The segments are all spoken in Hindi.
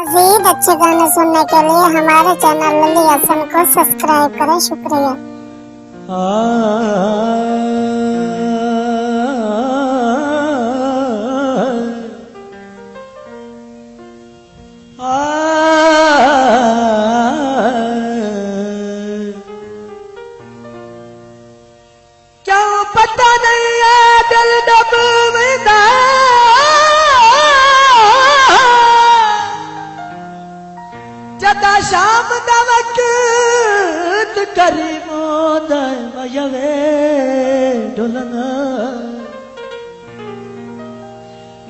मज़ीद अच्छे गाने सुनने के लिए हमारे चैनल लली हसन को सब्सक्राइब करें। शुक्रिया। क्यों पता नहीं है दिल डूबता जदा शाम दा वक्त करीमो दयवे ढुलना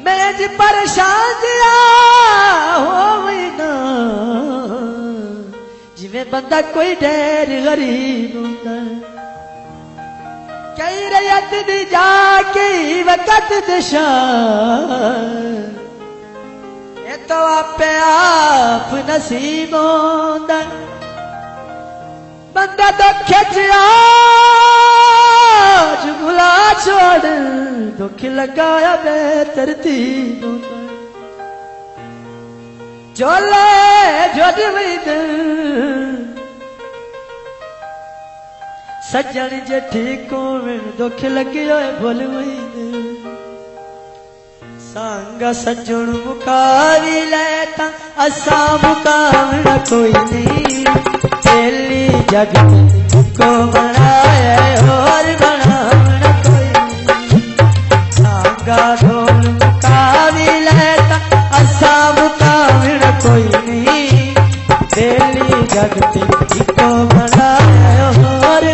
मैं जी परेशान जिया होवी ना जिवें बंदा कोई ढेर गरीब होंदा कई रयत दी जाके वक़्त दिशा ये तो आपे आप नसीब होंदा बंदा तो खिंचया जुगला छोड़ दुख लगाया बेतरतीब होंदा चोले जोड़वीद सज्जन जे ठीक होवे दुख लगियो भुल संग सज्जन मुकावी लेता असा मुकावना कोई नहीं पहली जग को बनाया और बनावना कोई नहीं संग ढोल मुकावी लेता असा मुकावना कोई नहीं पहली जग को बनाया और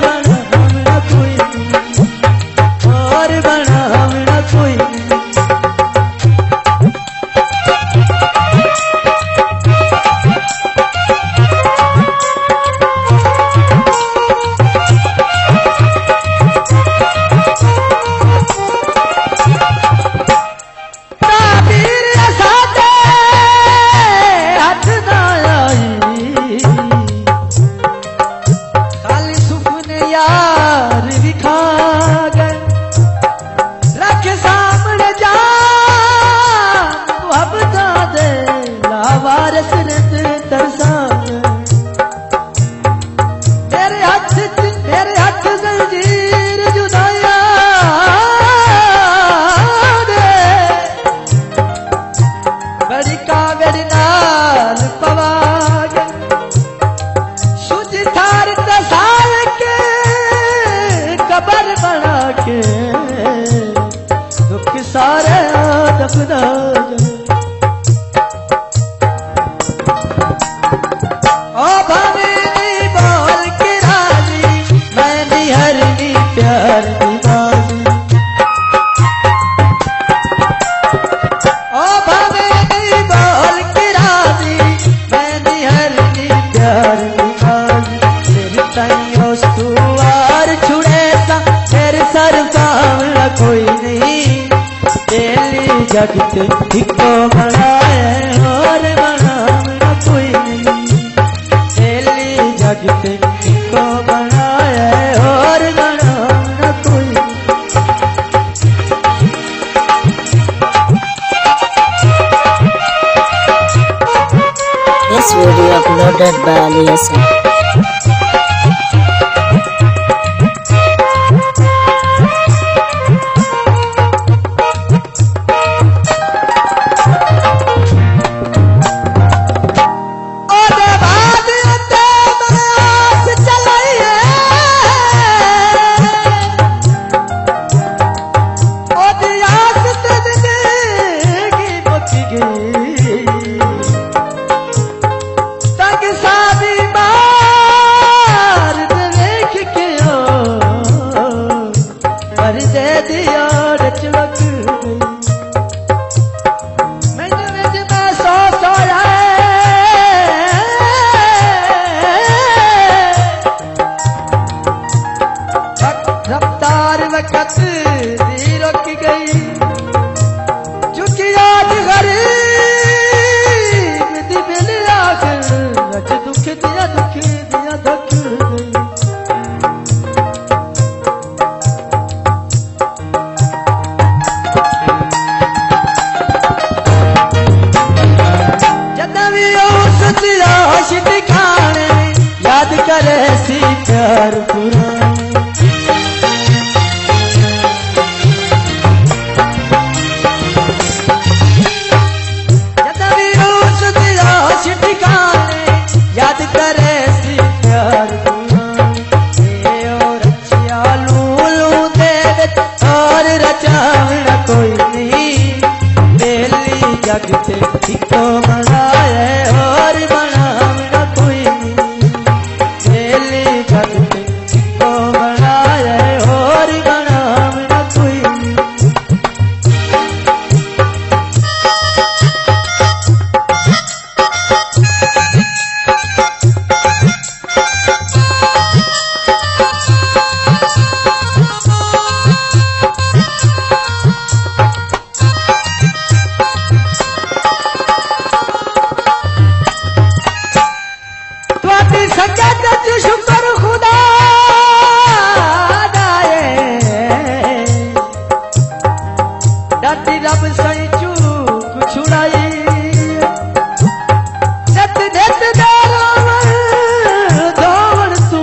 सारे दफना ओ भावे नी बोल के राजी मैं निहरनी प्यार दी बाजी ओ भावे नी बोल के राजी मैं निहरनी प्यार दी बाजी तेरी ताइयों सुवार छुड़े सा तेरे सर पावना कोई नहीं जगते इको बनाए और बनावना कोई नहीं तेली जगते इको बनाए और बनावना कोई This video uploaded by Ali Hassan. तक सादी माँ होश ठिकाने याद करे सी प्यार पुराने जदवी होश की होश ठिकाने याद करे सी प्यार पुराने और रचिया लूलू दे और रचावना कोई नहीं बेली जगते इको बनाए और बनावना कोई नहीं बेली जगते इको बनाए और बनावना कोई नहीं सकत शुक्र खुदा दाए डाटी रब सही चूक छुड़ाई नत नत दारोवर धोवण तू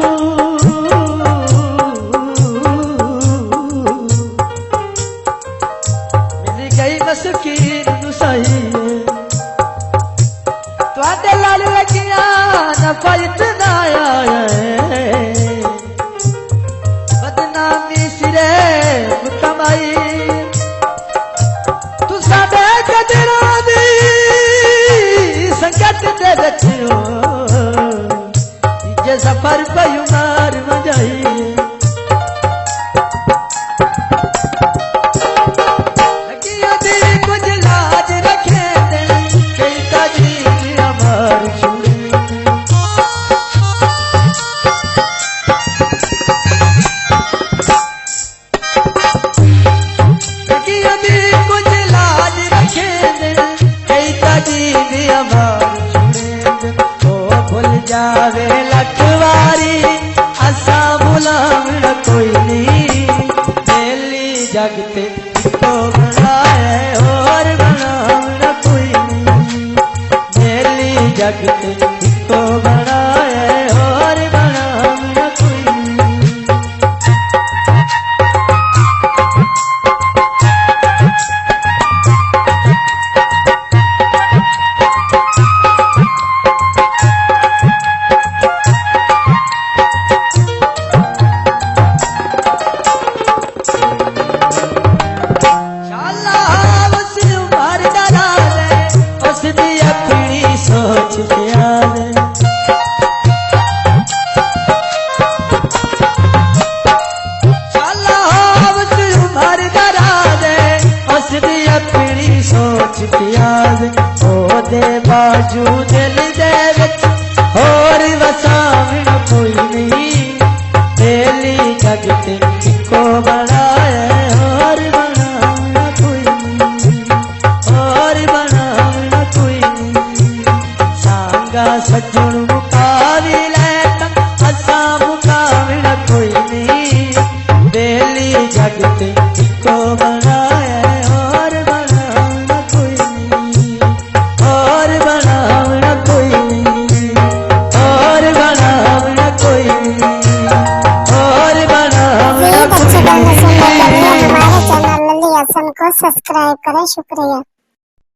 मिल गई मस्कीन नु सही तुहाडे लाल लगिया न फायत बदनामी सिरे कमाई तू साडे कदरां दी संगत दे रखियो जे सफर पई मार मजाई लगियो दिल कुछ लाज रखे दे कई तजरीब अमर छुड़ी जावे लखवारी असा बुलावण कोई नहीं बेली जगते इको बनाए और बनावण कोई नहीं बेली जगते इको बनाए और बनावण कोई नहीं सोच प्याज ओ दे बाजू दिल दे विच होर वसावण कोई नहीं बेली जगते इको बनाए और बनावण कोई नहीं और बनावण कोई नहीं सांगा सजण मुकावी लैता असा मुकावण कोई नहीं बेली जगते इको बनाए हमारे चैनल लल्ली हसन को सब्सक्राइब करें। शुक्रिया।